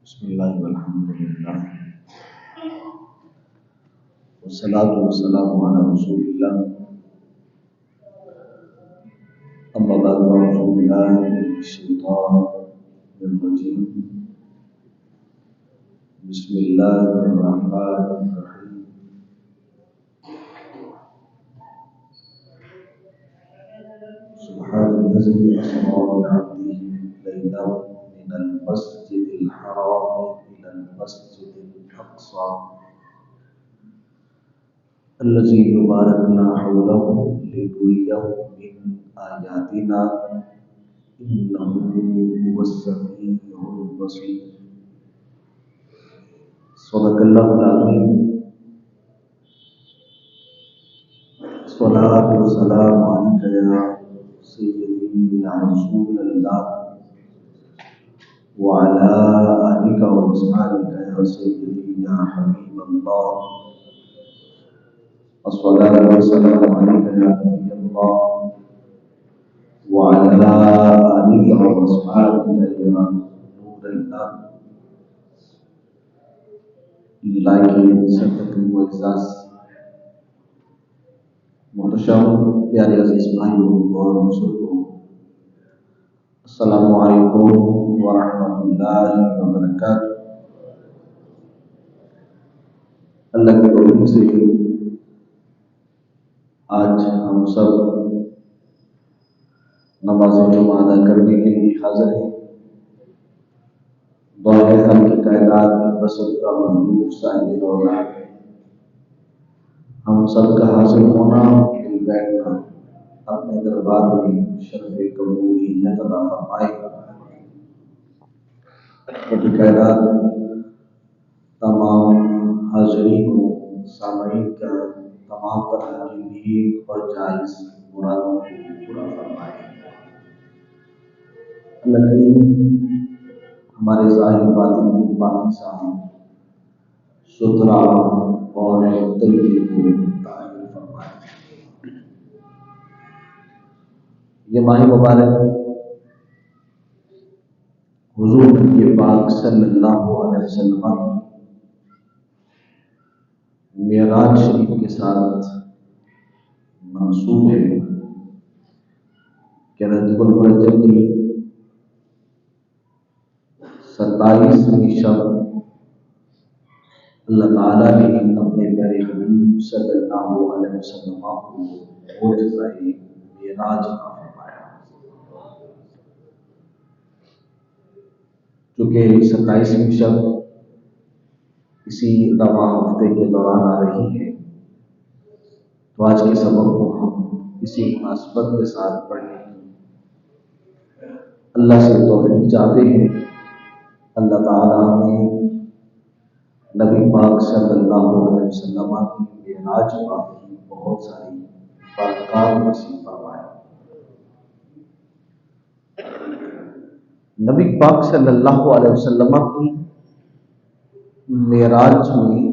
بسم اللہ والحمد للہ والصلاة والسلام علی رسول اللہ اما بعد فاعوذ باللہ من الشیطان الرجیم بسم اللہ الرحمن الرحیم سبحان الذی اسری بعبده لیلا من المسجد الحرام الى المسجد الاقصى الذي باركنا حوله لنريه من آياتنا إنه هو السميع البصير صدق الله العظيم الصلاة والسلام عليك يا سيدي يا رسول الله وعلى آلك وأصحابك يا سيدي يا حبيب الله الصلاة والسلام عليك يا نبي الله وعلى آلك وأصحابك يا نور الله لائق صدق معزز محتشم پیارے عزیز بھائیوں اور بزرگوں، السلام علیکم ورحمۃ اللہ وبرکاتہ۔ اللہ کے توفیق سے آج ہم سب نماز جمعہ ادا کرنے کے لیے حاضر ہیں۔ دعائے خالق کائنات بسط کا محبوب صاحب دولت ہم سب کا حاضر ہونا مل بیٹھنا اپنے دربار میں شرف قبولیت عطا فرمائے۔ رب کائنات تمام حاضرین و سامعین کا تمام طرح کی نیک اور جائز مرادوں کو پورا فرمائے۔ اللہ کریم ہمارے ظاہر باطن کو پاکیزہ ستھرا اور طیب کو تعین فرمائے۔ یہ ماہ مبارک حضور نبی پاک صلی اللہ علیہ وسلم معراج شریف کے ساتھ منسوب ہے کہ رجب المرجب کی 27ویں شب اللہ تعالیٰ نے اپنے پیارے حبیب صلی اللہ علیہ وسلم کو معجزہ معراج عطا فرمایا۔ چونکہ 27ویں شب اسی رواں ہفتے کے دوران آ رہی ہے، تو آج کے سبق کو ہم اسی مناسبت کے ساتھ پڑھنے کی اللہ سے توفیق چاہتے ہیں۔ اللہ تعالیٰ نے نبی پاک صلی اللہ علیہ وسلم کی معراج پاک کی بہت ساری برکات نصیب فرمائے۔ نبی پاک صلی اللہ علیہ وسلم کی معراج میں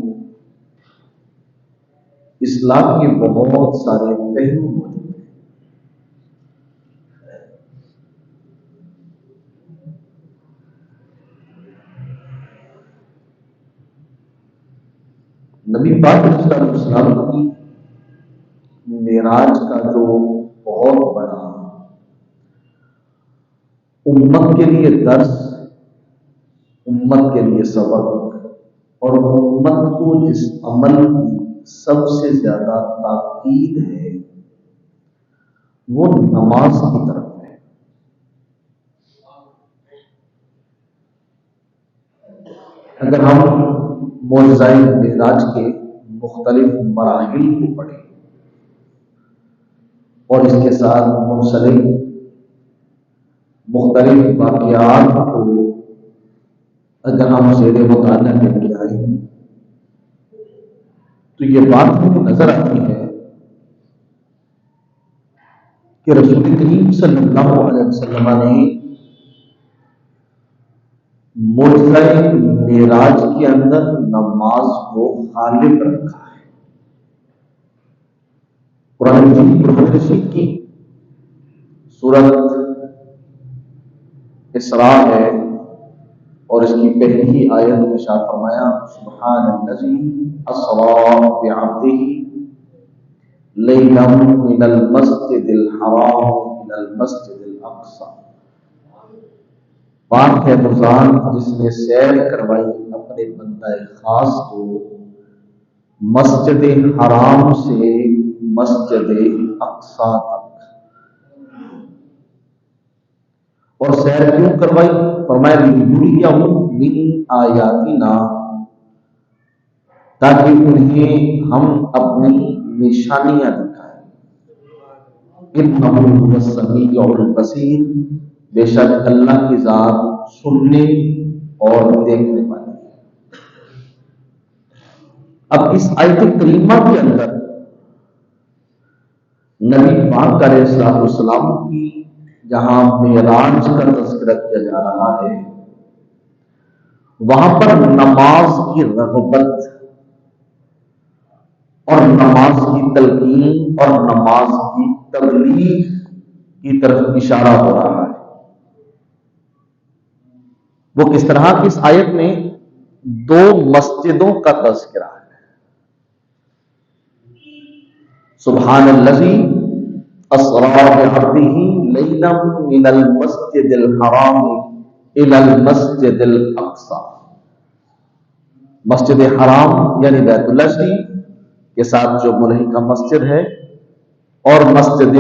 اسلام کے بہت سارے پہلو موجود ہیں۔ نبی پاک صلی اللہ علیہ وسلم کی معراج کا جو بہت بڑا امت کے لیے درس، امت کے لیے سبق اور امت کو جس عمل کی سب سے زیادہ تاکید ہے وہ نماز کی طرف ہے۔ اگر ہم معجزہ معراج کے مختلف مراحل کو پڑھیں اور اس کے ساتھ منسلک مختلف واقعات کو اگر ہم زیر مطالعہ کر کے آئیں تو یہ بات ہمیں نظر آتی ہے کہ رسول کریم صلی اللہ علیہ وسلم نے معجزہ معراج کے اندر نماز کو غالب رکھا ہے۔ قرآن مجید کی سورۃ اسراء ہے اور اس کی پہلی ہی آیت میں ارشاد فرمایا سبحان الذی اسری بعبدہ لیلا من المسجد الحرام الى المسجد الاقصی، پاک ہے وہ ذات جس نے سیر کروائی اپنے بندہ خاص کو مسجد حرام سے مسجد اقصی تک۔ اور سیر کیوں کروائی؟ فرمایا لیریہم من آیاتنا، تاکہ انہیں ہم اپنی نشانیاں دکھائیں۔ انہ هو السمیع البصیر، بے شک اللہ کی ذات سننے اور دیکھنے والی ہے۔ اب اس آیت کریمہ کے اندر نبی پاک علیہ السلام کی جہاں معراج کا تذکرہ کیا جا رہا ہے، وہاں پر نماز کی رغبت اور نماز کی تلقین اور نماز کی تبلیغ کی طرف اشارہ ہو رہا ہے۔ وہ کس طرح کی؟ اس آیت میں دو مسجدوں کا تذکرہ ہے۔ سبحان الذی اسری بعبدہ لیلا من المسجد الحرام الی المسجد الاقصی، مسجد حرام یعنی بیت اللہ شریف کے ساتھ جو ملحقہ مسجد ہے، اور مسجد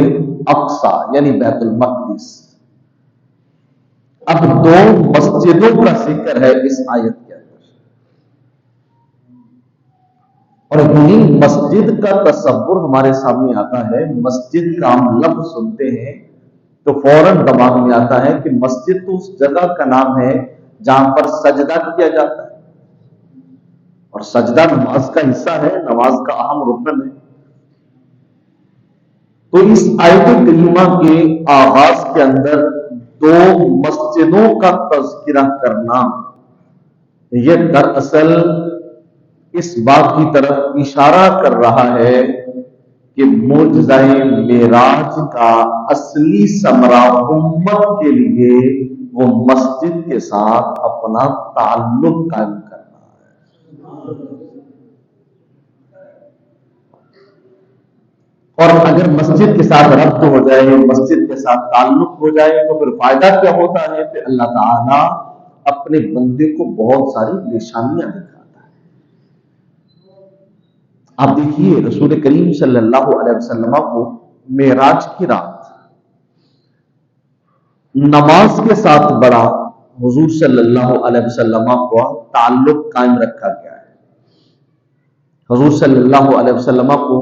اقصی یعنی بیت المقدس۔ اب دو مسجدوں کا ذکر ہے اس آیت کے اندر، اور یہی مسجد کا تصور ہمارے سامنے آتا ہے۔ مسجد کا ہم لفظ سنتے ہیں تو فوراً دماغ میں آتا ہے کہ مسجد تو اس جگہ کا نام ہے جہاں پر سجدہ کیا جاتا ہے، اور سجدہ نماز کا حصہ ہے، نماز کا اہم رکن ہے۔ تو اس آیت کریمہ کے آغاز کے اندر دو مسجدوں کا تذکرہ کرنا، یہ دراصل اس بات کی طرف اشارہ کر رہا ہے کہ معجزہ معراج کا اصلی ثمرہ امت کے لیے وہ مسجد کے ساتھ اپنا تعلق قائم کرنا ہے۔ اور اگر مسجد کے ساتھ ربط ہو جائے، مسجد کے ساتھ تعلق ہو جائے، تو پھر فائدہ کیا ہوتا ہے کہ اللہ تعالیٰ اپنے بندے کو بہت ساری نشانیاں دکھاتا ہے۔ آپ دیکھیے رسول کریم صلی اللہ علیہ وسلم کو معراج کی رات نماز کے ساتھ بڑا حضور صلی اللہ علیہ وسلم کو تعلق قائم رکھا گیا ہے۔ حضور صلی اللہ علیہ وسلم کو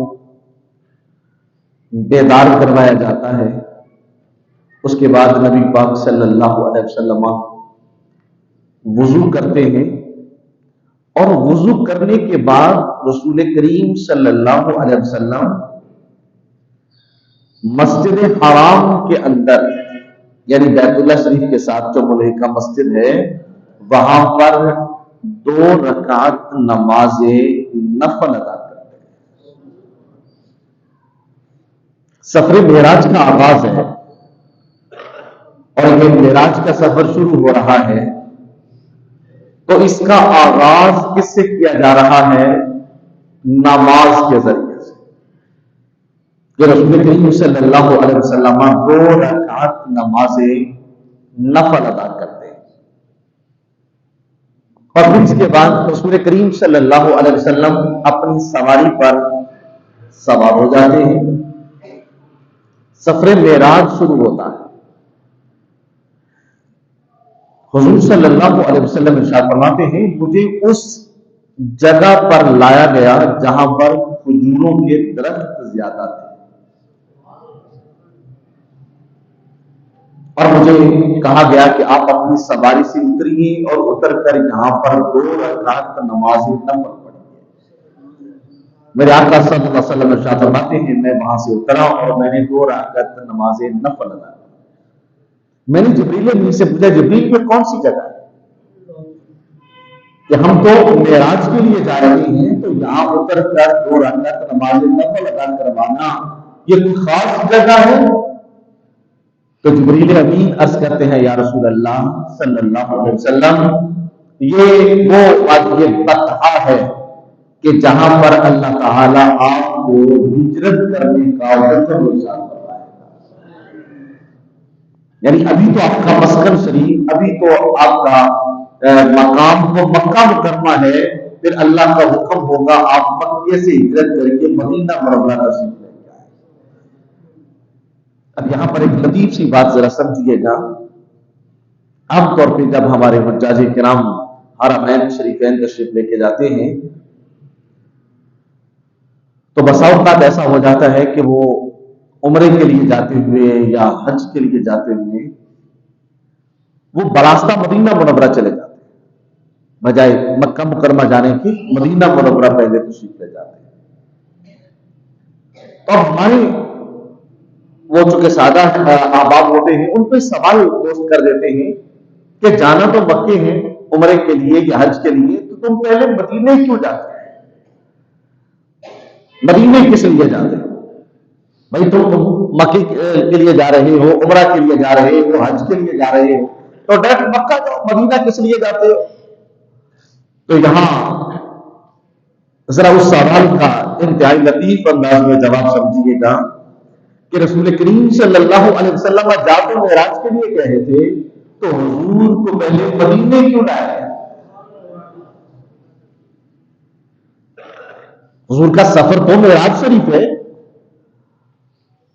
بیدار کروایا جاتا ہے، اس کے بعد نبی پاک صلی اللہ علیہ وسلم وضو کرتے ہیں، اور وضو کرنے کے بعد رسول کریم صلی اللہ علیہ وسلم مسجد حرام کے اندر یعنی بیت اللہ شریف کے ساتھ جو ملحقہ مسجد ہے، وہاں پر 2 رکعت نماز نفل ادا کرتے ہیں۔ سفر معراج کا آغاز ہے، اور یہ معراج کا سفر شروع ہو رہا ہے، تو اس کا آغاز کس سے کیا جا رہا ہے؟ نماز کے ذریعے سے۔ کہ رسول کریم صلی اللہ علیہ وسلم 2 رکعت نماز نفل ادا کرتے ہیں، اور پھر اس کے بعد رسول کریم صلی اللہ علیہ وسلم اپنی سواری پر سوار ہو جاتے ہیں، سفر معراج شروع ہوتا ہے۔ حضور صلی اللہ علیہ وسلم ارشاد فرماتے ہیں مجھے اس جگہ پر لایا گیا جہاں پر کھجوروں کے درخت زیادہ تھے، اور مجھے کہا گیا کہ آپ اپنی سواری سے اتریے اور اتر کر یہاں پر 2 رکعت نماز نفل پڑھیے۔ میرے آقا صلی اللہ علیہ وسلم ارشاد فرماتے ہیں میں وہاں سے اترا اور میں نے 2 رکعت نماز نفل ادا کی۔ میں نے جبریل امین سے پوچھا جبریل یہ کون سی جگہ ہے؟ کہ ہم تو معراج کے لیے جا رہے ہیں، تو یہاں اتر کر 2 رکعت نماز نفل ادا کروانا یہ کوئی خاص جگہ ہے؟ تو جبریل امین عرض کرتے ہیں یا رسول اللہ صلی اللہ علیہ وسلم یہ وہ وادی بطحا ہے کہ جہاں پر اللہ تعالیٰ آپ کو ہجرت کرنے کا حکم ارسال کرتا ہے. یعنی ابھی تو آپ کا مسکن شریف، ابھی تو آپ کا مقام وہ مکہ مکرمہ ہے، پھر اللہ کا حکم ہوگا آپ مکے سے ہجرت کر کے مدینہ منورہ تشریف لے جائیں. اب یہاں پر ایک لطیف سی بات ذرا سمجھیے گا. عام طور پہ جب ہمارے حجاج کرام حرمین شریفین تشریف لے کے جاتے ہیں تو بسا اوقات ایسا ہو جاتا ہے کہ وہ عمرے کے لیے جاتے ہوئے یا حج کے لیے جاتے ہوئے وہ براستہ مدینہ منورہ چلے جاتے ہیں، بجائے مکہ مکرمہ جانے کی مدینہ منورہ پہلے تشریف لے جاتے ہیں. تو ہمارے وہ چونکہ سادہ احباب ہوتے ہیں ان پہ سوال پوسٹ کر دیتے ہیں کہ جانا تو مکے ہیں عمرے کے لیے یا حج کے لیے، تو تم پہلے مدینے کیوں جاتے ہیں؟ مدینے کس لیے جاتے ہو بھائی؟ تم مکے کے لیے جا رہے ہو، عمرہ کے لیے جا رہے ہو، حج کے لیے جا رہے ہو، تو ڈائریکٹ مکہ جاؤ، مدینہ کس لیے جاتے ہو؟ تو یہاں ذرا اس سوال کا انتہائی لطیف انداز میں جواب سمجھیے گا کہ رسول کریم صلی اللہ علیہ وسلم جا تو معراج کے لیے کہے تھے، تو حضور کو پہلے مدینے کیوں لائے؟ حضور کا سفر تو معراج شریف ہے.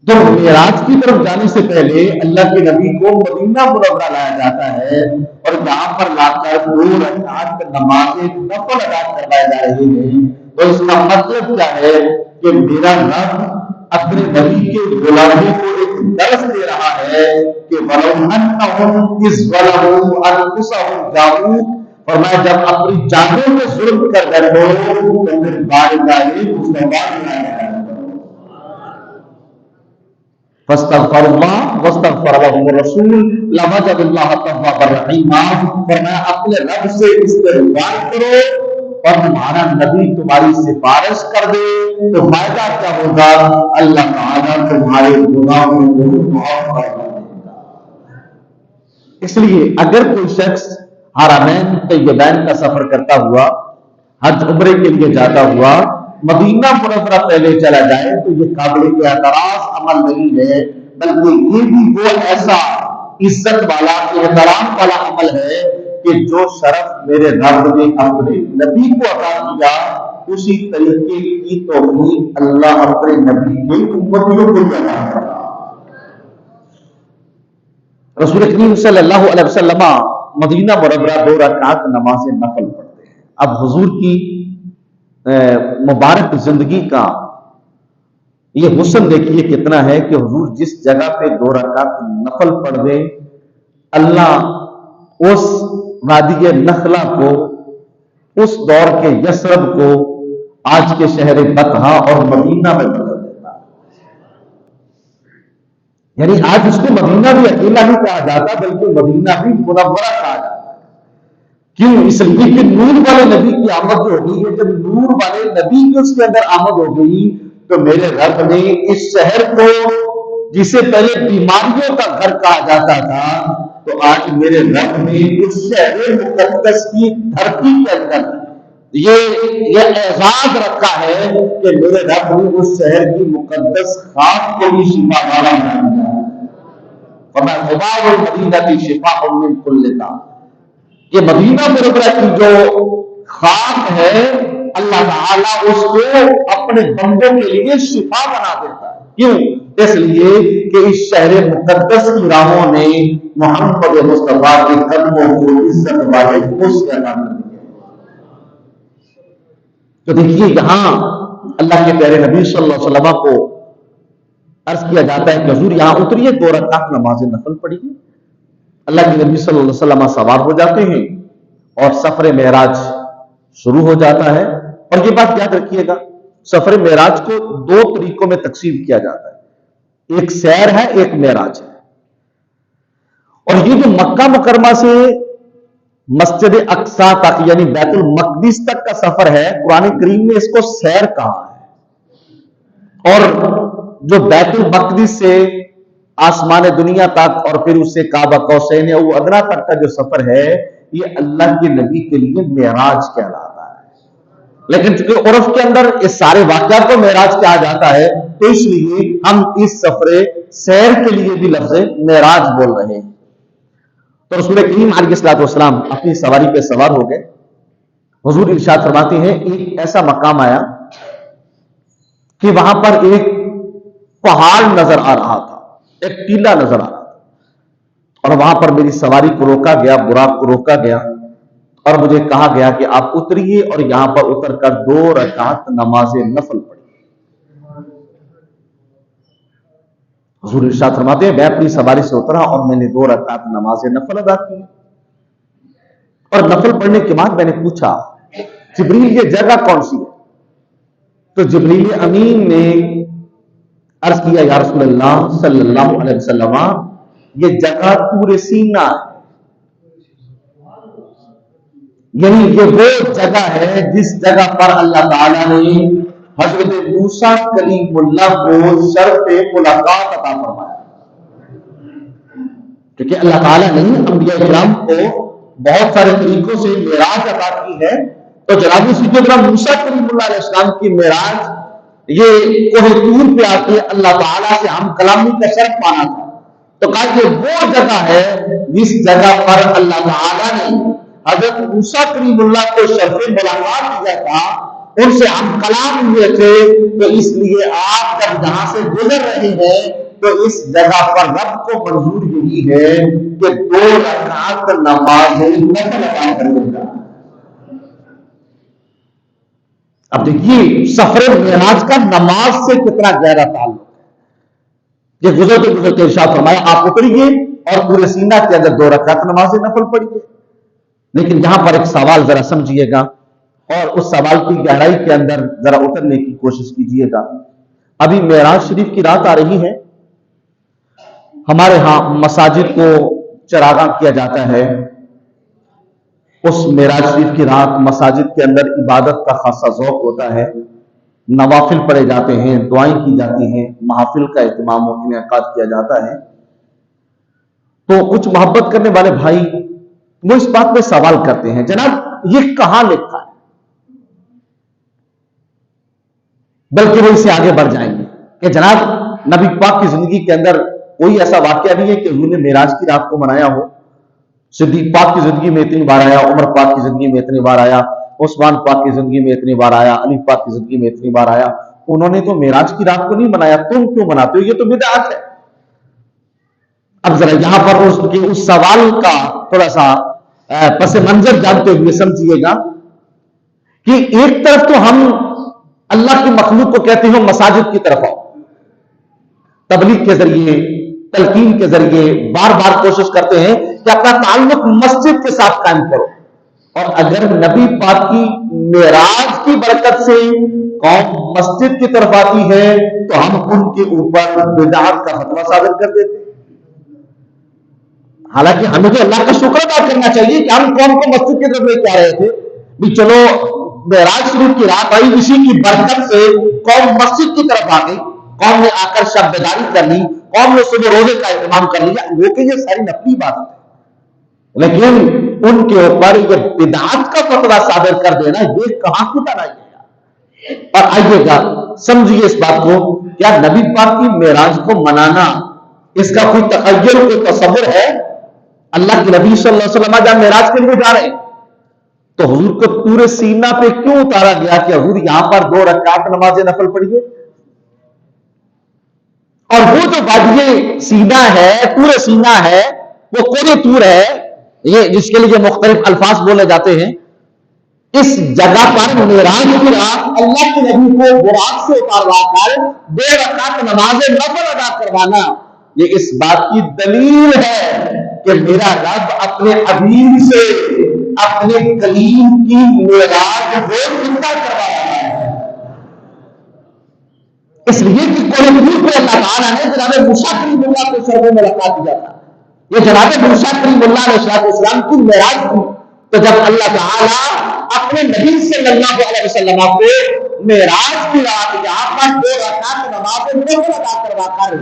تو معراج کی طرف جانے سے پہلے اللہ کے نبی کو مدینہ منورہ لایا جاتا ہے اور یہاں پر لا کر 2 رکعت نماز نفل ادا کروائے جا رہے ہیں. تو اس کا مطلب کیا ہے کہ میرا رب اپنے نبی کے غلاموں کو ایک درس دے رہا ہے کہ وَلَوْ أَنَّهُمْ إِذْ ظَلَمُوا أَنفُسَهُمْ جَاءُوكَ، فرمایا جب اپنی جانوں میں ظلم کر رہے ہو تو پھر بارگاہ مصطفیٰ میں آیا ہے فاستغفروا اللہ واستغفر لهم الرسول لوجدوا اللہ توابا رحیما. فرمایا اپنے رب سے استغفار کرو اور تمہارا نبی تمہاری سفارش کر دے تو فائدہ کیا ہوگا؟ اللہ تعالیٰ تمہارے گناہوں کو معاف کر دے گا. اس لیے اگر کوئی شخص حرمین طیبین کا سفر کرتا ہوا، حج عمرے کے لیے جاتا ہوا مدینہ منورہ پہلے چلا جائے تو یہ قابل اعتراض عمل نہیں ہے، بلکہ یہ بھی وہ ایسا عزت والا احترام والا عمل ہے کہ جو شرف میرے رب نے اپنے نبی کو عطا کیا اسی طریقے کی توفیق اللہ اپنے نبی کے امتیوں کو عطا کرا. رسول کریم صلی اللہ علیہ وسلم مدینہ منورہ 2 رکعت نماز نفل پڑھتے ہیں. اب حضور کی مبارک زندگی کا یہ حسن دیکھیے کتنا ہے کہ حضور جس جگہ پہ 2 رکعت نفل پڑھ دے اللہ اس وادی نخلا کو، اس دور کے یثرب کو آج کے شہر بطحا اور مدینہ میں بدل دیتا ہے. یعنی آج اس کو مدینہ بھی اکیلا نہیں کہا جاتا بلکہ مدینہ بھی منورہ کہا جاتا. کیوں؟ اس لیے کہ نور والے نبی کی آمد جو ہو گئی ہے، جب نور والے نبی کی اس کے اندر آمد ہو گئی تو میرے رب نے اس شہر کو جسے پہلے بیماریوں کا گھر کہا جاتا تھا تو آج میرے رب نے اس شہر مقدس کی دھرتی کے اندر یہ اعزاز رکھا ہے کہ میرے رب نے اس شہر کی مقدس خاک کو بھی شفا والا بنا دیا. فرمایا خباب المدینہ کی شفا من کل داء، یہ مدینہ منورہ کی جو خاک ہے اللہ تعالیٰ اس کو اپنے بندوں کے لیے شفا بنا دیتا ہے. کیوں؟ اس لیے کہ اس شہر مقدس کی راہوں نے محمد مصطفیٰ کے قدموں کو عزت والے خوش کرنا کر دیا. تو دیکھیے یہاں اللہ کے پیارے نبی صلی اللہ علیہ وسلم کو عرض کیا جاتا ہے کہ حضور یہاں اتریے 2 رکعت نماز نفل پڑھیے. اللہ کے نبی صلی اللہ علیہ وسلم سوار ہو جاتے ہیں اور سفر معراج شروع ہو جاتا ہے. اور یہ بات یاد رکھیے گا سفر معراج کو 2 طریقوں میں تقسیم کیا جاتا ہے، ایک سیر ہے ایک معراج ہے. اور یہ جو مکہ مکرمہ سے مسجد اقصی تک یعنی بیت المقدس تک کا سفر ہے قرآن کریم نے اس کو سیر کہا ہے. اور جو بیت المقدس سے آسمان دنیا تک اور پھر اس سے کعبہ قوسین او ادنا تک کا جو سفر ہے یہ اللہ کے نبی کے لیے معراج کہلاتا ہے، لیکن چونکہ عرف کے اندر اس سارے واقعات کو معراج کہا جاتا ہے تو اس لیے ہم اس سفر سیر کے لیے بھی لفظ معراج بول رہے ہیں۔ تو رسول کریم علیہ الصلوۃ والسلام اپنی سواری پہ سوار ہو گئے۔ حضور ارشاد فرماتے ہیں ایک ایسا مقام آیا کہ وہاں پر ایک پہاڑ نظر آ رہا تھا، ایک ٹیلا نظر آ رہا تھا، اور وہاں پر میری سواری کو روکا گیا، براق کو روکا گیا اور مجھے کہا گیا کہ آپ اتریے اور یہاں پر اتر کر 2 رکعت نماز نفل پڑھیے۔ حضور ارشاد فرماتے ہیں میں اپنی سواری سے اترا اور میں نے 2 رکعت نماز نفل ادا کی، اور نفل پڑھنے کے بعد میں نے پوچھا جبریل یہ جگہ کون سی ہے؟ تو جبریل امین نے عرض کیا یا رسول اللہ صلی اللہ علیہ وسلم یہ جگہ طور سینا ہے، یعنی یہ وہ جگہ ہے جس جگہ پر اللہ تعالیٰ نے حضرت موسیٰ کلیم اللہ کو شرف ملاقات عطا فرمایا، کیونکہ اللہ تعالیٰ نے انبیاء کرام کو بہت سارے طریقوں سے معراج عطا کی ہے، تو جناب سیدنا موسیٰ کلیم اللہ علیہ السلام کی معراج یہ کوہ طور پہ آ کے اللہ تعالیٰ سے ہم کلامی کا شرف پانا تھا، تو کہا کہ وہ جگہ ہے جس جگہ پر اللہ تعالیٰ نے حضرت موسیٰ کلیم اللہ کو شرف ملاقات دیا تھا، ان سے ہم کلام ہوئے تھے، تو اس لیے آپ جب جہاں سے گزر رہے ہیں تو اس جگہ پر رب کو منظور یہی ہے کہ 2 رکعت نماز نفل ادا کرنے کا۔ اب دیکھیے سفر معراج کا نماز سے کتنا گہرا تعلق ہے۔ یہ گزرتے گزرتے ارشاد فرمایا آپ اتریے اور پورے سینہ کے اندر 2 رکعت نماز نفل پڑھیے۔ لیکن یہاں پر ایک سوال ذرا سمجھیے گا اور اس سوال کی گہرائی کے اندر ذرا اترنے کی کوشش کیجیے گا۔ ابھی معراج شریف کی رات آ رہی ہے، ہمارے ہاں مساجد کو چراغاں کیا جاتا ہے، اس معراج شریف کی رات مساجد کے اندر عبادت کا خاصا ذوق ہوتا ہے، نوافل پڑھے جاتے ہیں، دعائیں کی جاتی ہیں، محافل کا اہتمام و انعقاد کیا جاتا ہے۔ تو کچھ محبت کرنے والے بھائی وہ اس بات پہ سوال کرتے ہیں جناب یہ کہاں لکھا ہے، بلکہ وہ اس سے آگے بڑھ جائیں گے کہ جناب نبی پاک کی زندگی کے اندر کوئی ایسا واقعہ نہیں ہے کہ انہوں نے معراج کی رات کو منایا ہو۔ صدیق پاک کی زندگی میں اتنی بار آیا، عمر پاک کی زندگی میں اتنی بار آیا، عثمان پاک کی زندگی میں اتنی بار آیا، علی پاک کی زندگی میں اتنی بار آیا، انہوں نے تو معراج کی رات کو نہیں منایا، تم کیوں مناتے ہو؟ یہ تو بدعت ہے۔ اب ذرا یہاں پر اس سوال کا تھوڑا سا پس منظر جانتے ہوئے سمجھیے گا کہ ایک طرف تو ہم اللہ کی مخلوق کو کہتے ہیں مساجد کی طرف آؤ، تبلیغ کے ذریعے تلقین کے ذریعے بار بار کوشش کرتے ہیں کہ اپنا تعلق مسجد کے ساتھ قائم کرو، اور اگر نبی پاک کی معراج کی برکت سے قوم مسجد کی طرف آتی ہے تو ہم ان کے اوپر بدعت کا فتویٰ صادر کر دیتے ہیں۔ حالانکہ ہمیں تو اللہ کا شکر ادا کرنا چاہیے کہ ہم قوم کو مسجد کی طرف لے کے آ رہے تھے، بھی چلو معراج شریف کی رات آئی، اسی کی برکت سے قوم مسجد کی طرف آ گئی، قوم نے آ کر شب بیداری کر لی، قوم نے صبح روزے کا اہتمام کر لیا، وہ کہ یہ ساری نفلی بات ہے، لیکن ان کے اوپر یہ بدعت کا فتویٰ صادر کر دینا یہ کہاں کی طرح ہے۔ اور آئیے گا سمجھیے اس بات کو، کیا نبی پاک کی معراج کو منانا اس کا کوئی تخیل کوئی تصور ہے؟ اللہ کے نبی صلی اللہ علیہ وسلم جب معراج کے لیے جا رہے ہیں تو حضور کو پورے سینہ پہ کیوں اتارا گیا کہ حضور یہاں پر 2 رکعت نماز نفل پڑھیے؟ اور وہ جو وادی سینہ ہے، پورے سینہ ہے، وہ کوہ طور ہے، یہ جس کے لیے مختلف الفاظ بولے جاتے ہیں، اس جگہ پر معراج کی رات اللہ کے نبی کو براق سے اتاروا کر 2 رکعت نماز نفل ادا کروانا یہ اس بات کی دلیل ہے کہ میرا رب اپنے حبیب سے اپنے کلیم کی معراج وہ زندہ کروا رہا ہے۔ اس لیے کہ کوہ طور پہ اللہ تعالیٰ نے جناب موسیٰ کلیم اللہ کو شرف ملاقات دیا تھا، یہ جناب موسیٰ کلیم اللہ علیہ السلام کی معراج تھی، تو جب اللہ تعالیٰ اپنے نبی صلی اللہ علیہ وسلم کو معراج کی رات یہاں پر 2 رکعت نماز نفل ادا کروا کر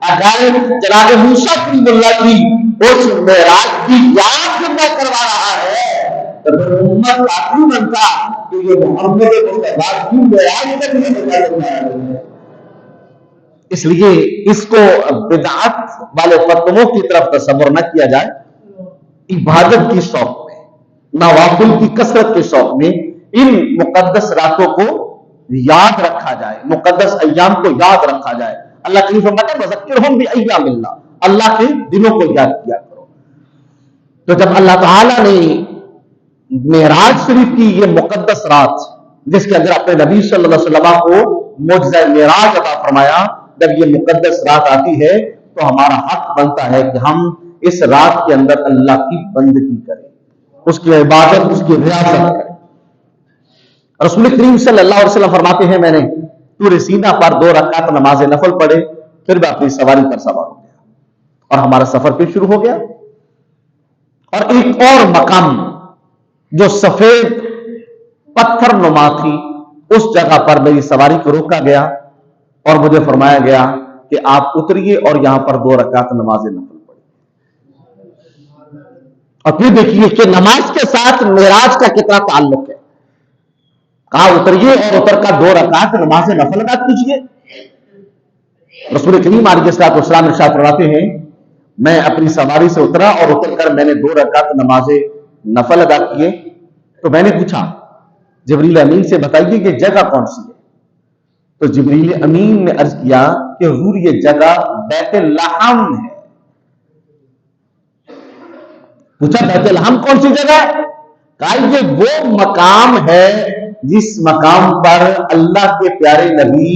اگر جناب موسیٰ کلیم اللہ کی اس معراج کی یاد زندہ کروا رہا ہے تو پھر امت کافی بنتا کہ یہ محمد مصطفیٰ کی معراج تک نہیں بتا. اس لیے اس کو بدعت والے فتووں کی طرف تصور نہ کیا جائے. عبادت کی شوق میں، نوافل کی کثرت کے شوق میں ان مقدس راتوں کو یاد رکھا جائے، مقدس ایام کو یاد رکھا جائے. اللہ کریم فرماتا ہے وذکرہم بایام اللہ، اللہ کے دنوں کو یاد کیا کرو. تو جب اللہ تعالیٰ نے معراج شریف کی یہ مقدس رات جس کے اندر اپنے نبی صلی اللہ علیہ وسلم کو معجزہ معراج عطا فرمایا، جب یہ مقدس رات آتی ہے تو ہمارا حق بنتا ہے کہ ہم اس رات کے اندر اللہ کی بندگی کریں، اس کی عبادت، اس کی ریاضت کریں. رسول کریم صلی اللہ علیہ وسلم فرماتے ہیں میں نے طور سینا پر 2 رکعت نماز نفل پڑھے، پھر میں اپنی سواری پر سوار ہو گیا اور ہمارا سفر پھر شروع ہو گیا. اور ایک اور مقام جو سفید پتھر نما تھی اس جگہ پر میری سواری کو روکا گیا اور مجھے فرمایا گیا کہ آپ اتریے اور یہاں پر 2 رکعت نماز نفل پڑھیں. اور پھر دیکھیے کہ نماز کے ساتھ معراج کا کتنا تعلق ہے. کہا اتریے اور اتر کا 2 رکعت نماز نفل ادا کیجیے. رسول کریم علیہ الصلوۃ والسلام ارشاد فرماتے ہیں میں اپنی سواری سے اترا اور اتر کر میں نے 2 رکعت نماز نفل ادا کیے. تو میں نے پوچھا جبریل امین سے بتائیے یہ جگہ کون سی ہے؟ تو جبریل امین نے عرض کیا کہ حضور یہ جگہ بیت لحم ہے. پوچھا بیت لحم کون سی جگہ ہے؟ کہا یہ وہ مقام ہے جس مقام پر اللہ کے پیارے نبی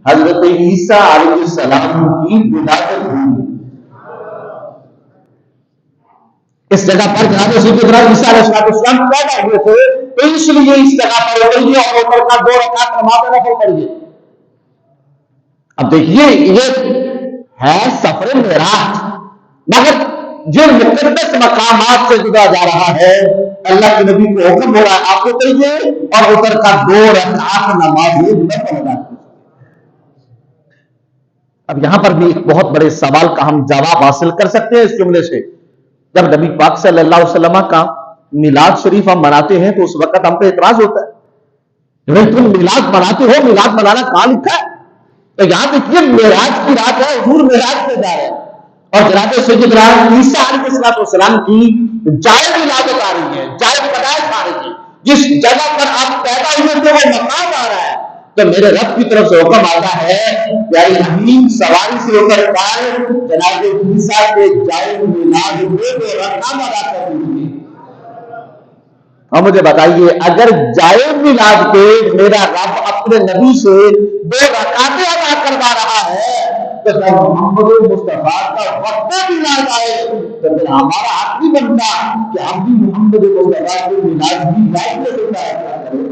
حضرت عیسیٰ علیہ السلام کی ولادت ہوئی. اس جگہ پر جناب سیدنا عیسیٰ علیہ السلام پیدا ہوئے تھے، تو اس لیے اس جگہ پر اتریے اور اتر کا 2 رکعت نماز نفل پڑھیے. اب دیکھیے یہ ہے سفر معراج، مگر جن مقدس مقامات سے جدا جا رہا ہے اللہ کے نبی کو حکم ہو رہا ہے آپ اتریے اور اتر کا 2 رکعت نماز نفل ادا کیجیے. اب یہاں پر بھی ایک بہت بڑے سوال کا ہم جواب حاصل کر سکتے ہیں اس جملے سے. جب نبی پاک صلی اللہ علیہ وسلم کا میلاد شریف ہم مناتے ہیں تو اس وقت ہم پہ اعتراض ہوتا ہے تم میلاد مناتے ہو، میلاد منانا کہاں لکھا ہے؟ تو یہاں دیکھیے معراج کی رات ہے، حضور معراج پہ جا رہے ہیں اور جناب سیدنا عیسیٰ علیہ السلام کی جائے ولادت آ رہی ہے، جائے پیدائش آ رہی ہے. جس جگہ پر آپ پیدا ہوئے تھے وہ مقام آ رہا ہے. تو میرے رب کی طرف سے حکم آتا ہے پیاری امین سواری سے اتر کر جناب عیسیٰ کے جائے میلاد میں 2 رکعت ادا کر دیجیے. اور مجھے بتائیے اگر جائے میلاد پہ میرا رب اپنے نبی سے 2 رکعتیں ادا کروا رہا ہے تو جب محمد مصطفیٰ کا وقت میلاد آئے تو پھر ہمارا حق بھی بنتا کہ ہم بھی محمد مصطفیٰ کے میلاد کی لائف میں کریں.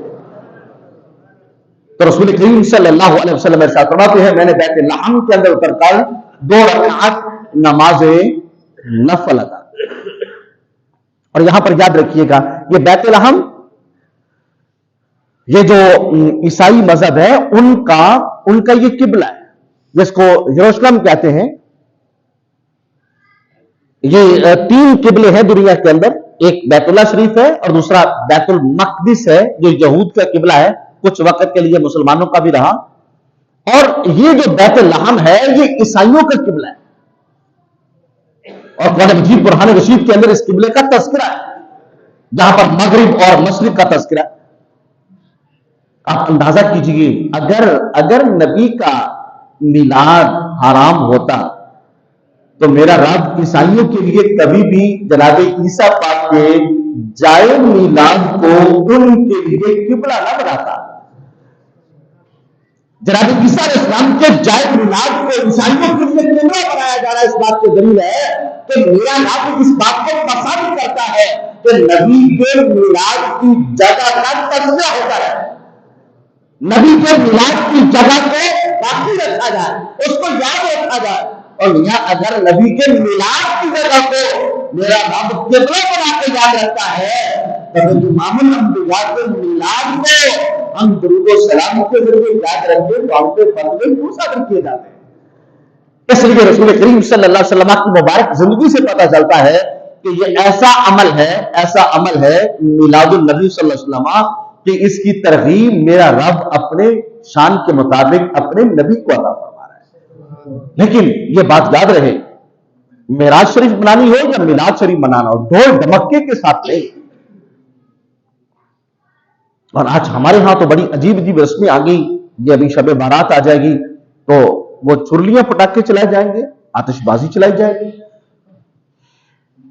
تو رسول کریم صلی اللہ علیہ وسلم ارشاد فرماتے ہیں میں نے بیت لحم کے اندر اتر کر 2 رکعت نماز نفل ادا. اور یہاں پر یاد رکھیے گا یہ بیت لحم یہ جو عیسائی مذہب ہے ان کا یہ قبلہ ہے جس کو یروشلم کہتے ہیں. یہ 3 قبلے ہیں دنیا کے اندر، ایک بیت اللہ شریف ہے اور دوسرا بیت المقدس ہے جو یہود کا قبلہ ہے، کچھ وقت کے لیے مسلمانوں کا بھی رہا. اور یہ جو بیت لحم ہے یہ عیسائیوں کا قبلہ ہے اور قرآن مجید برہان رشید کے اندر اس قبلے کا تذکرہ ہے جہاں پر مغرب اور مشرق کا تذکرہ. آپ اندازہ کیجئے اگر نبی کا میلاد حرام ہوتا تو میرا رب عیسائیوں کے لیے کبھی بھی جناب عیسیٰ پاک کے جائے میلاد کو ان کے لیے قبلہ نہ بناتا. جناب عیسیٰ علیہ السلام کے جائے میلاد کو عیسائیوں کے لیے قبلہ بنایا جا رہا ہے. اس بات کی دلیل ہے کہ میرا رب اس بات کو پسند کرتا ہے کہ نبی کے میلاد کی جگہ کا تذکرہ ہوتا ہے، نبی کے میلاد کی جگہ کو باقی رکھا جائے، اس کو یاد رکھا جائے. اور یہاں اگر نبی کے میلاد کی جگہ کو میرا رب قبلہ بنا کے یاد رکھتا ہے تو امام الانبیاء کے میلاد کو ہم درود و سلام کے ذریعے یاد رکھتے تو ہم پہ فتوے کیوں صادر کیے جاتے ہیں؟ اس لیے رسول کریم صلی اللہ علیہ وسلم کی مبارک زندگی سے پتہ چلتا ہے کہ یہ ایسا عمل ہے میلاد النبی صلی اللہ علیہ وسلم کہ اس کی ترغیب میرا رب اپنے شان کے مطابق اپنے نبی کو عطا فرما رہا ہے۔ لیکن یہ بات یاد رہے، معراج شریف منانی ہو یا میلاد شریف منانا ہو، ڈھول ڈھمکے کے ساتھ نہیں۔ اور آج ہمارے ہاں تو بڑی عجیب عجیب رسمیں آ گئی، یہ ابھی شب بارات آ جائے گی تو وہ چھرلیاں پٹاخے چلائے جائیں گے، آتش بازی چلائی جائے گی،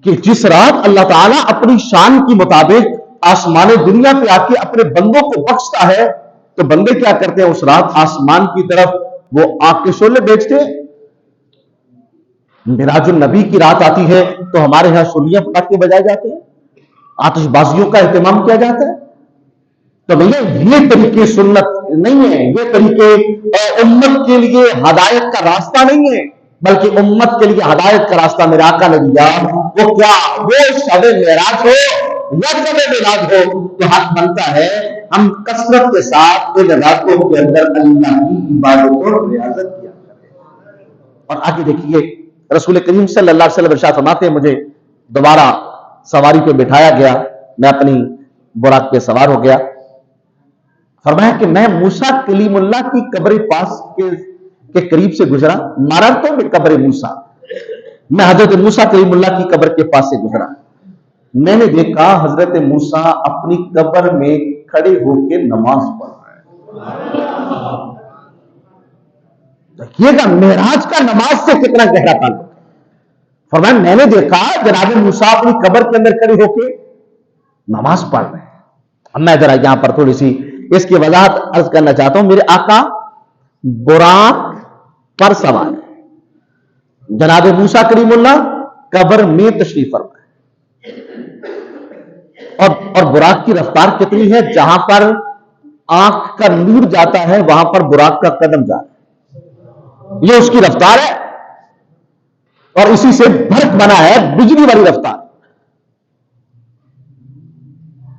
کہ جس رات اللہ تعالیٰ اپنی شان کے مطابق آسمان دنیا پہ آ کے اپنے بندوں کو بخشتا ہے تو بندے کیا کرتے ہیں؟ اس رات آسمان کی طرف وہ آگ کے شعلے بیچتے ہیں۔ معراج النبی کی رات آتی ہے تو ہمارے یہاں چھرلیاں پٹاخے بجائے جاتے ہیں، آتش بازیوں کا اہتمام کیا جاتا ہے۔ تو بھیا یہ طریقے سنت نہیں ہے، یہ طریقے امت کے لیے ہدایت کا راستہ نہیں ہے، بلکہ امت کے لیے ہدایت کا راستہ میرے آقا نے دیا۔ وہ کیا؟ وہ شب معراج ہو یا شب میلاد ہو تو حق بنتا ہے ہم کثرت کے ساتھ ان راتوں کے اندر اللہ کی عبادت اور ریاضت کیا کریں۔ اور آگے دیکھیے رسول کریم صلی اللہ علیہ وسلم ارشاد فرماتے ہیں، مجھے دوبارہ سواری پہ بٹھایا گیا، میں اپنی براق پہ سوار ہو گیا، فرمایا کہ میں موسیٰ کلیم اللہ کی قبر پاس کے قریب سے گزرا، مررت بقبر موسیٰ، میں حضرت موسیٰ کلیم اللہ کی قبر کے پاس سے گزرا، میں نے دیکھا حضرت موسیٰ اپنی قبر میں کھڑے ہو کے نماز پڑھ رہے ہیں۔ دیکھیے گا معراج کا نماز سے کتنا گہرا تعلق ہے۔ فرمایا میں نے دیکھا جناب موسیٰ اپنی قبر کے اندر کھڑے ہو کے نماز پڑھ رہے ہیں۔ اب میں ذرا یہاں پر تھوڑی سی اس کی وضاحت عرض کرنا چاہتا ہوں۔ میرے آقا براق پر سوار ہے، جناب موسیٰ کریم اللہ قبر میں تشریف فرما ہے، اور براق کی رفتار کتنی ہے؟ جہاں پر آنکھ کا نور جاتا ہے وہاں پر براق کا قدم جاتا ہے، یہ اس کی رفتار ہے، اور اسی سے برق بنا ہے، بجلی والی رفتار۔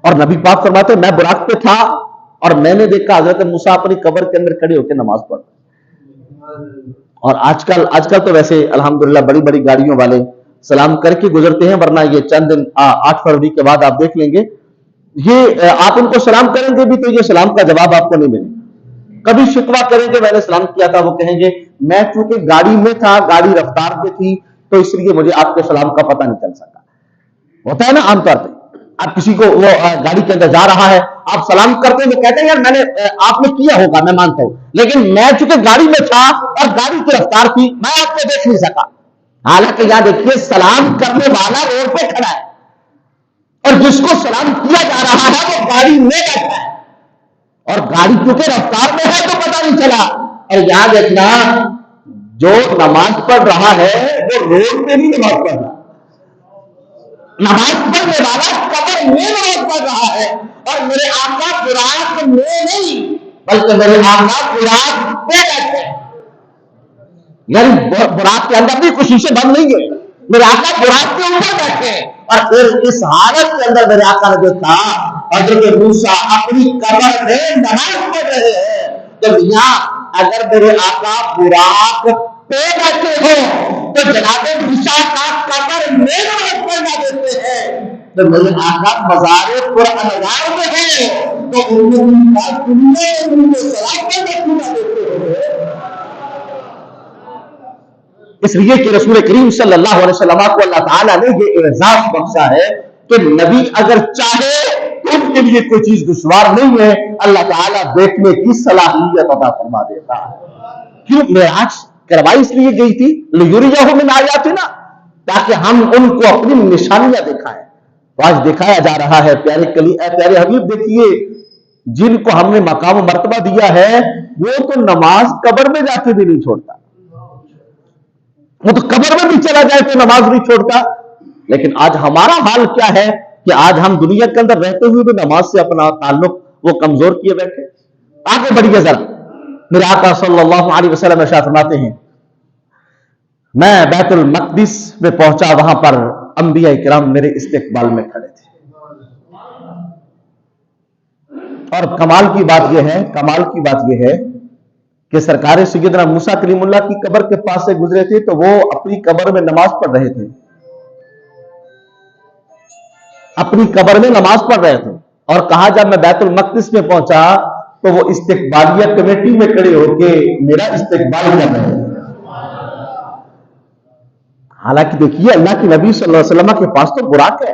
اور نبی پاک فرماتے میں براق پہ تھا اور میں نے دیکھا حضرت موسیٰ اپنی قبر کے اندر کھڑے ہو کے نماز پڑھ رہے۔ اور آج کل تو ویسے الحمدللہ بڑی بڑی گاڑیوں والے سلام کر کے گزرتے ہیں، ورنہ یہ چند دن 8 فروری کے بعد آپ دیکھ لیں گے، یہ آپ ان کو سلام کریں گے بھی تو یہ سلام کا جواب آپ کو نہیں ملے گا۔ کبھی شکوہ کریں گے میں نے سلام کیا تھا، وہ کہیں گے میں چونکہ گاڑی میں تھا، گاڑی رفتار پہ تھی تو اس لیے مجھے آپ کے سلام کا پتہ نہیں چل سکا۔ ہوتا ہے نا عام طور پہ، آپ کسی کو وہ گاڑی کے اندر جا رہا ہے، آپ سلام کرتے ہیں، وہ کہتے ہیں یار میں نے آپ نے کیا ہوگا میں مانتا ہوں، لیکن میں چونکہ گاڑی میں تھا اور گاڑی کی رفتار تھی میں آپ کو دیکھ نہیں سکا۔ حالانکہ یہاں دیکھیے سلام کرنے والا روڈ پہ کھڑا ہے اور جس کو سلام کیا جا رہا ہے وہ گاڑی میں بیٹھا ہے، اور گاڑی کیونکہ رفتار میں ہے تو پتہ نہیں چلا۔ اور یہاں دیکھنا جو نماز پڑھ رہا ہے وہ روڈ پہ نہیں نماز پڑھ رہا، نماز پڑھنے والا قبر میں نماز پڑھ رہا ہے، اور میرے آقا براق میں نہیں بلکہ میرے آقا براق پہ بیٹھے ہیں، یعنی براق کے اندر بھی کچھ شیشے بند نہیں ہے، میرے آقا براق کے اوپر بیٹھے ہیں۔ اور پھر اس حالت کے اندر میرے آقا نے دیکھا حضرت موسیٰ اپنی قبر میں نماز پڑھ رہے ہیں۔ تو یہاں اگر میرے آقا براق پہ بیٹھے ہو تو جناب موسیٰ کا قبر میں نماز پڑھنا دیتے ہیں، تو میرے آقا مزار پر انوار میں ہے تو ان کا دنیا ان کو سلام کرنا کیوں دیتے ہیں؟ اس لیے کہ رسول کریم صلی اللہ علیہ وسلم کو اللہ تعالیٰ نے یہ اعزاز بخشا ہے کہ نبی اگر چاہے تو ان کے لیے کوئی چیز دشوار نہیں ہے، اللہ تعالیٰ دیکھنے کی صلاحیت عطا فرما دیتا ہے۔ کیوں معراج کروائی اس لیے گئی تھی؟ لیریہم من آیاتنا، تاکہ ہم ان کو اپنی نشانیاں دکھائیں۔ آج دکھایا جا رہا ہے پیارے حبیب دیکھیے جن کو ہم نے مقام و مرتبہ دیا ہے وہ تو نماز قبر میں جا کے بھی نہیں چھوڑتا، وہ تو قبر میں بھی چلا جائے تو نماز نہیں چھوڑتا۔ لیکن آج ہمارا حال کیا ہے کہ آج ہم دنیا کے اندر رہتے ہوئے بھی نماز سے اپنا تعلق وہ کمزور کیے بیٹھے۔ آگے بڑھیے ذرا، میرے آقا صلی اللہ علیہ وسلم ارشاد فرماتے ہیں میں بیت المقدس میں پہنچا، وہاں پر انبیاء کرام میرے استقبال میں کھڑے تھے، اور کمال کی بات یہ ہے کہ سرکار سیدنا موسیٰ کلیم اللہ کی قبر کے پاس سے گزرے تھے تو وہ اپنی قبر میں نماز پڑھ رہے تھے، اپنی قبر میں نماز پڑھ رہے تھے، اور کہا جب میں بیت المقدس میں پہنچا تو وہ استقبالیہ کمیٹی میں کھڑے ہو کے میرا استقبال کر رہے ہیں۔ حالانکہ دیکھیے اللہ کے نبی صلی اللہ علیہ وسلم کے پاس تو براق ہے،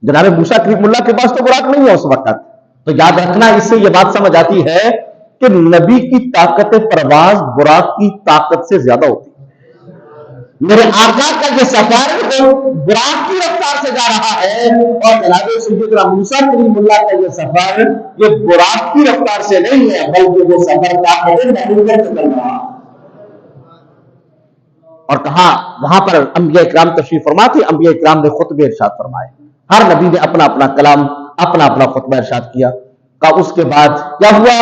جناب موسیٰ کلیم اللہ کے پاس تو براق نہیں ہے اس وقت۔ تو یاد رکھنا، اس سے یہ بات سمجھ آتی ہے کہ نبی کی طاقت پرواز براق کی طاقت سے زیادہ ہوتی ہے۔ میرے آقا کا یہ سفر براق کی رفتار سے جا رہا ہے، اور جناب سیدنا موسیٰ کلیم اللہ کا یہ سفر یہ براق کی رفتار سے نہیں ہے، بلکہ وہ سفر طاقت نبوت سے چل رہا ہے۔ اور کہا وہاں پر انبیاء اکرام تشریف فرما تھے، انبیاء اکرام نے خطبے ارشاد فرمائے، ہر نبی نے اپنا اپنا کلام اپنا اپنا خطبہ ارشاد کیا۔ کہا اس کے بعد کیا ہوا؟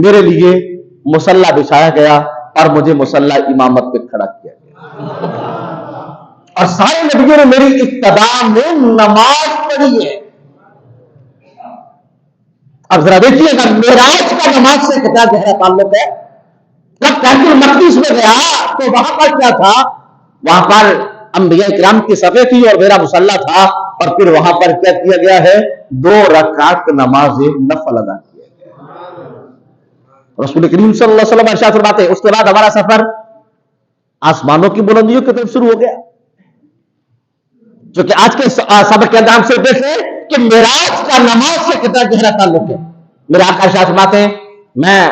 میرے لیے مصلی بچھایا گیا اور مجھے مصلی امامت پہ کھڑا کیا گیا، اور سارے نبیوں نے میری ابتدا میں نماز پڑھی ہے۔ اب ذرا دیکھیے گا معراج کا نماز سے کتنا گہرا تعلق ہے۔ جب بیت المقدس میں گیا تو وہاں پر کیا تھا؟ وہاں پر انبیاء اکرام کی صفیں تھی اور میرا مصلی تھا، اور پھر وہاں پر کیا کیا گیا ہے؟ 2 رکعت نماز نفل ادا کیا گیا۔ رسول کریم صلی اللہ علیہ وسلم ارشاد فرماتے ہیں اس کے بعد ہمارا سفر آسمانوں کی بلندیوں کی طرف شروع ہو گیا، جو کہ آج کے سبق کے اندر ہم سے دیکھیں کہ معراج کا نماز سے کتنا گہرا تعلق ہے۔ میرے آقا ارشاد فرماتے ہیں میں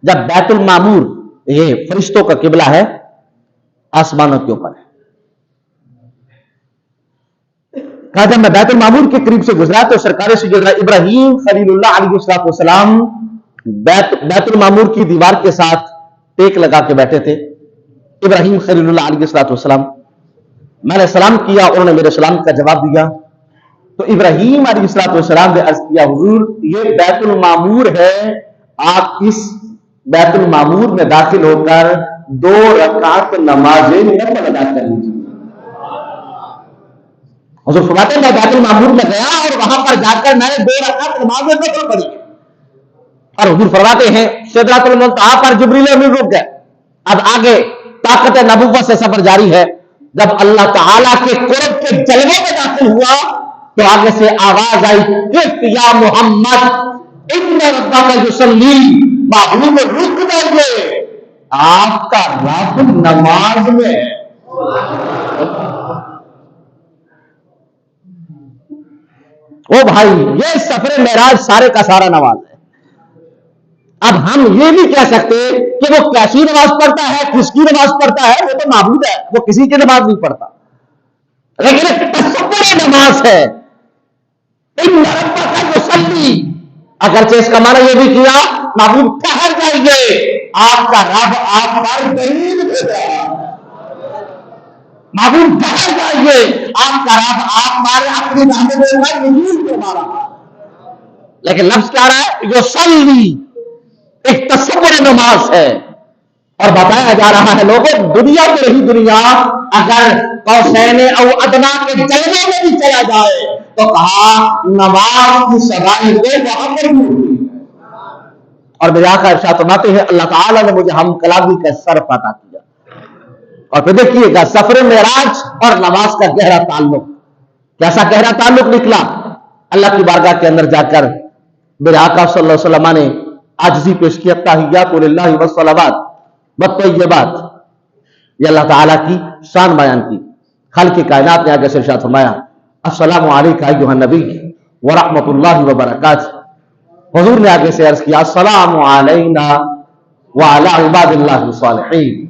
جب بیت المعمور، یہ فرشتوں کا قبلہ ہے، آسمانوں کے اوپر ہے، کہا جب میں بیت المعمور کے قریب سے گزرا تو سرکار سیدنا ابراہیم خلیل اللہ علیہ السلام بیت المعمور کی دیوار کے ساتھ ٹیک لگا کے بیٹھے تھے۔ ابراہیم خلیل اللہ علیہ السلام، میں نے سلام کیا، انہوں نے میرے سلام کا جواب دیا، تو ابراہیم علیہ السلام نے عرض کیا حضور یہ بیت المعمور ہے، آپ اس بیت المعمور میں داخل ہو کر 2 رکعت نماز نفل ادا کر لیجیے۔ حضور فرماتے ہیں میں بیت المعمور میں گیا اور وہاں پر جا کر میں نے 2 رکعت نماز نفل پڑھی، اور حضور فرماتے ہیں سدرۃ المنتہا پر جبریل امین رک گئے۔ اب آگے طاقت نبوت سے سفر جاری ہے۔ جب اللہ تعالیٰ کے قرب کے جلوے میں داخل ہوا تو آگے سے آواز آئی قف یا محمد ان ربک یصلی، محبوب رک جائیے، آپ کا رب نماز میں ہے۔ او بھائی یہ سفر معراج سارے کا سارا نماز ہے۔ اب ہم یہ نہیں کہہ سکتے کہ وہ کیسی نماز پڑھتا ہے، کس کی نماز پڑھتا ہے، وہ تو معبود ہے، وہ کسی کی نماز نہیں پڑھتا، لیکن تصور نماز ہے۔ ان ربک یصلی، اگرچہ اس کا معنی یہ بھی کیا معبود ٹھہر جائیے، آپ کا رب آپ پر دلیل دے گا، معبود ٹھہر جائیے، آپ کا رب آپ مارے اپنی رحمت نزول کو مارا۔ لیکن لفظ کیا رہا ہے؟ یصلی، ایک تصور نماز ہے، اور بتایا جا رہا ہے لوگوں دنیا میں رہی دنیا اگر قوسین او ادنا کے جلوے میں بھی چلا جائے تو کہا نماز کی صلاحیت وہاں پر بھی ہوتی ہے۔ اور میرے آقا ارشاد فرماتے ہیں اللہ تعالیٰ نے مجھے ہم کلامی کا شرف عطا کیا۔ اور پھر دیکھیے گا سفر معراج اور نماز کا گہرا تعلق، کیسا گہرا تعلق نکلا۔ اللہ کی بارگاہ کے اندر جا کر میرے آقا صلی اللہ علیہ وسلم نے عاجزی پیش کی، التحیات للہ والصلوات والطیبات، یہ اللہ تعالیٰ کی شان بیان کی۔ خالق کائنات نے آگے سے ارشاد فرمایا السلام علیکم ایھا النبی ورحمۃ اللہ وبرکاتہ۔ حضور نے آگے سے عرض کیا السلام علینا وعلی عباد اللہ الصالحین۔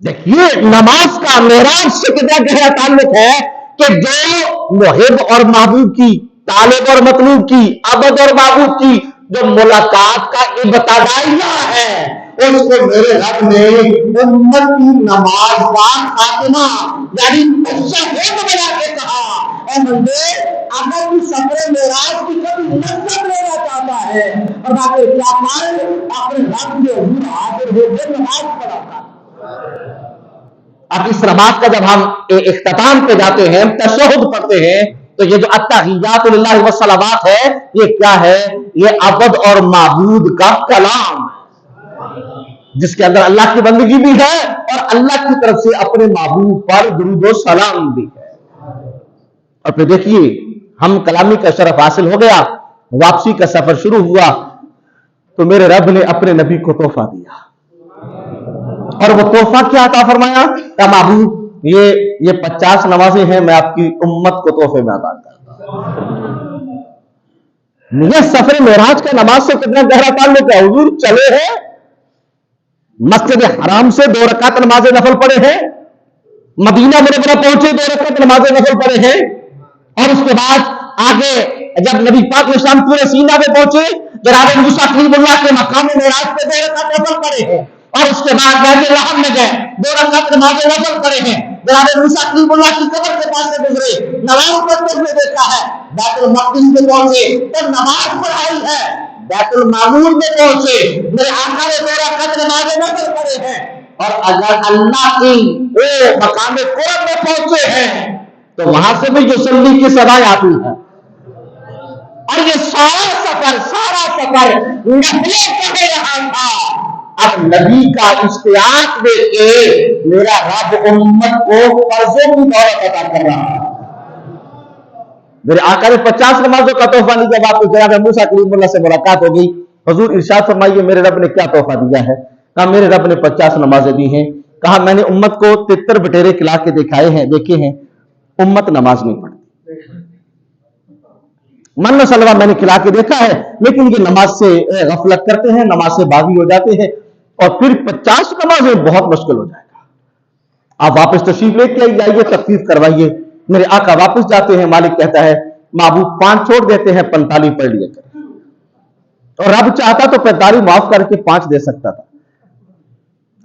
دیکھیے نماز کا معراج سے کتنا گہرا تعلق ہے کہ جو محب اور محبوب کی، طالب اور مطلوب کی، عبد اور معبود کی جو ملاقات کا ابتدائیہ ہے، اس کو میرے رب نے امت کی نماز کا خاتمہ یعنی تشہد بنا کے کہا اے بندے اگر تو سفر معراج کی کبھی لذت لینا چاہتا ہے اور آگے کیا کر اپنے رب کے حضور حاضر ہو کے نماز پڑھاتا ہے۔ اب اس نماز کا جب ہم اختتام پہ جاتے ہیں، تشہد پڑھتے ہیں، تو یہ جو التحیات للہ والصلوات ہے، یہ کیا ہے؟ یہ عبد اور معبود کا کلام ہے، جس کے اندر اللہ کی بندگی بھی ہے اور اللہ کی طرف سے اپنے محبوب پر درود و سلام بھی ہے۔ اور پھر دیکھیے، ہم کلامی کا شرف حاصل ہو گیا، واپسی کا سفر شروع ہوا تو میرے رب نے اپنے نبی کو تحفہ دیا، اور وہ تحفہ کیا عطا فرمایا؟ کہ محبوب یہ 50 نمازیں ہیں، میں آپ کی امت کو تحفے میں عطا کرتا ہوں۔ یہ سفر معراج کا نماز سے کتنا گہرا تعلق ہے؟ حضور چلے ہیں، مسجد حرام سے 2 رکعت نماز نفل پڑھے ہیں، مدینہ منورہ پہنچے 2 رکعت نماز نفل پڑھے ہیں، اور اس کے بعد آگے جب نبی پاک علیہ السلام طور سینا پہ پہنچے، جناب موسیٰ کلیم اللہ کے مقام معراج پہ 2 رکعت نفل پڑھے ہیں، اور اس کے بعد وادی رحم میں گئے 2 رکعت نماز نفل پڑھے ہیں، جناب موسیٰ کلیم اللہ کی قبر کے پاس سے گزرے، نماز پڑھتے ہوئے دیکھا ہے، بیت المقدس میں پہنچے تو نماز پڑھائی ہے، بیت المعمور میں پہنچے میرے آقا نے 2 رکعت نماز نفل پڑھے ہیں، اور اگر اللہ کی وہ مقام قرب میں پہنچے ہیں تو وہاں سے بھی یصلی کی صدائیں آتی ہیں، اور یہ سارا سفر نفلیں پڑھ رہا تھا۔ اب نبی کا اشتیاق دیکھ کے میرا رب امت کو فرضوں کی دولت عطا کر رہا ہے۔ میرے آقا نے 50 نمازوں کا تحفہ نہیں دیا، واپس جناب موسیٰ کلیم اللہ سے ملاقات ہو گئی، حضور ارشاد فرمائیے میرے رب نے کیا تحفہ دیا ہے؟ کہا میرے رب نے 50 نمازیں دی ہیں۔ کہا میں نے امت کو 73 بٹیرے کھلا کے دیکھے ہیں، امت نماز نہیں پڑھتی، من سلوہ میں نے کھلا کے دیکھا ہے، لیکن یہ نماز سے غفلت کرتے ہیں، نماز سے باغی ہو جاتے ہیں، اور پھر 50 نمازیں بہت مشکل ہو جائے گا۔ آپ واپس تشریف لے کے آئیے، تخفیف کروائیے۔ میرے آقا واپس جاتے ہیں، مالک کہتا ہے محبوب 5 چھوڑ دیتے ہیں، 45 پڑھ لیا کریں، اور رب چاہتا تو 45 معاف کر کے 5 دے سکتا تھا،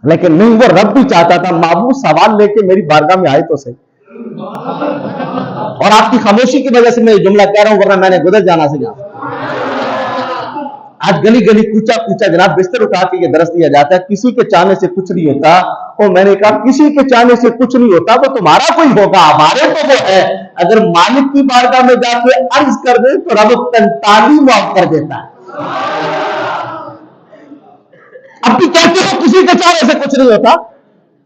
لیکن نہیں، وہ رب بھی چاہتا تھا محبوب سوال لے کے میری بارگاہ میں آئے تو صحیح۔ اور آپ کی خاموشی کی وجہ سے میں یہ جملہ کہہ رہا ہوں، ورنہ میں نے گزر جانا سے جانا۔ آج گلی گلی کوچا کوچا جناب بستر اٹھا کے یہ درس دیا جاتا ہے، کسی کے چاہنے سے کچھ نہیں ہوتا۔ اور میں نے کہا کسی کے چاہنے سے کچھ نہیں ہوتا تو تمہارا کوئی ہوگا، ہمارے تو وہ ہے۔ اگر مالک کی بارگاہ میں جا کے عرض کر دے تو رب 45 معاف کر دیتا ہے۔ اب بھی کہتے ہو کسی کے چاہنے سے کچھ نہیں ہوتا،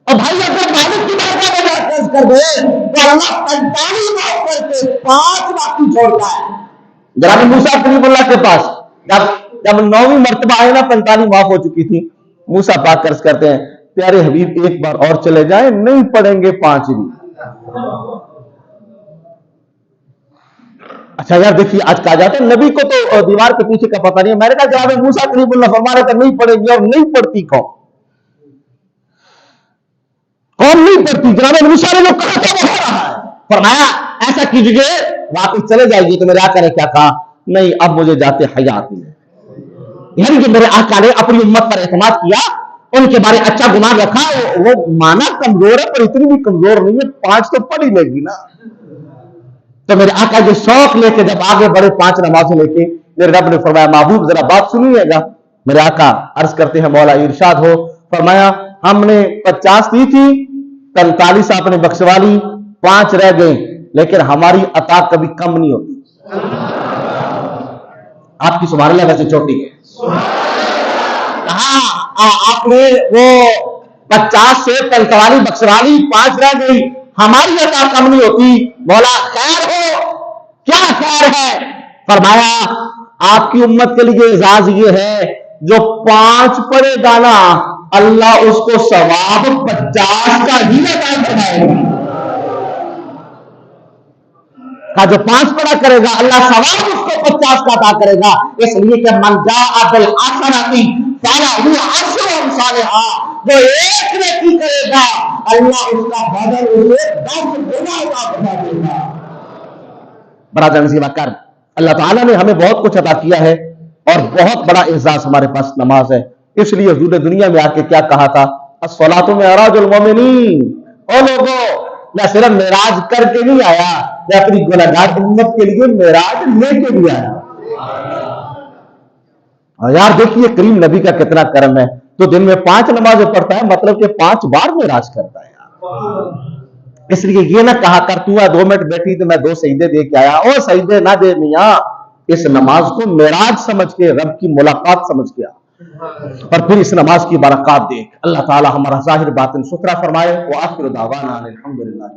اور بھائی اگر مالک کی بارگاہ میں جا کے عرض کر دے تو اللہ 45 معاف کر کے 5 باقی چھوڑتا ہے۔ جناب موسیٰ کلیم اللہ کے پاس جب 9ویں مرتبہ آئے نا 45 معاف ہو چکی تھی، موسیٰ پاک عرض کرتے ہیں پیارے حبیب ایک بار اور چلے جائیں، نہیں پڑھیں گے 5 بھی۔ اچھا یار دیکھیے، آج کہا جاتا ہے نبی کو تو دیوار کے پیچھے کا پتہ نہیں ہے، میں نے کہا جناب موسیٰ کلیم اللہ فرما رہے تھے نہیں پڑھیں گے، اور نہیں پڑھتی قوم نہیں پڑھتی۔ جناب موسیٰ نے جو کہا تھا وہ ہو رہا ہے۔ فرمایا ایسا کیجیے واپس چلے جائیے، تو میرے آقا نے کیا کہا؟ نہیں اب مجھے جاتے حیا آتی ہے۔ یعنی کہ میرے آقا نے اپنی امت پر اعتماد کیا، ان کے بارے اچھا گمان رکھا، وہ مانا کمزور ہے پر اتنی بھی کمزور نہیں ہے، 5 تو پڑھ ہی لے گی نا۔ تو میرے آقا جو شوق لے کے جب آگے بڑھے 5 نمازیں لے کے، میرے رب نے فرمایا محبوب ذرا بات سنیے گا۔ میرے آقا عرض کرتے ہیں مولا ارشاد ہو۔ فرمایا ہم نے 50 دی تھی، 45 آپ نے بخشوا لی، 5 رہ گئے، لیکن ہماری عطا کبھی کم نہیں ہوتی۔ آپ کی سبحان اللہ ویسے چھوٹی ہے۔ ہاں آپ نے وہ 50 سے 45 بخشوا لی، 5 رہ گئی، ہماری عطا کم نہیں ہوتی۔ مولا خیر ہو، کیا خیر ہے؟ فرمایا آپ کی امت کے لیے اعزاز یہ ہے جو 5 پڑھے گا نا اللہ اس کو ثواب 50 کا ہی عطا فرمائے گا۔ جو 5 پڑھا کرے گا اللہ ثواب اس کو 50 کا عطا کرے گا، اس لیے کہ من جاء بالحسنۃ فلہ عشر امثالھا، جو 1 نیکی کرے گا اللہ اس کا بدل اسے 10 گنا عطا فرما دے گا۔ برادر نصیب کر اللہ تعالیٰ نے ہمیں بہت کچھ عطا کیا ہے، اور بہت بڑا اعزاز ہمارے پاس نماز ہے۔ اس لیے حضور نے دنیا میں آ کے کیا کہا تھا؟ الصلاۃ معراج المومنین، او لوگو میں صرف معراج کر کے نہیں آیا، میں اپنی گنہگار امت کے لیے معراج لے کے بھی آیا۔ اور یار دیکھیے کریم نبی کا کتنا کرم ہے، تو دن میں 5 نمازیں پڑھتا ہے، مطلب کہ 5 بار معراج کرتا ہے۔ اس لیے یہ نہ کہا کر تو 2 منٹ بیٹھی تو میں 2 سجدے دے کے آیا، او سجدے نہ دے میاں، اس نماز کو معراج سمجھ کے، رب کی ملاقات سمجھ کے آ، اور پھر اس نماز کی برکات دیکھ۔ اللہ تعالی ہمارا ظاہر باطن ستھرا فرمائے۔ وآخر دعوانا الحمدللہ۔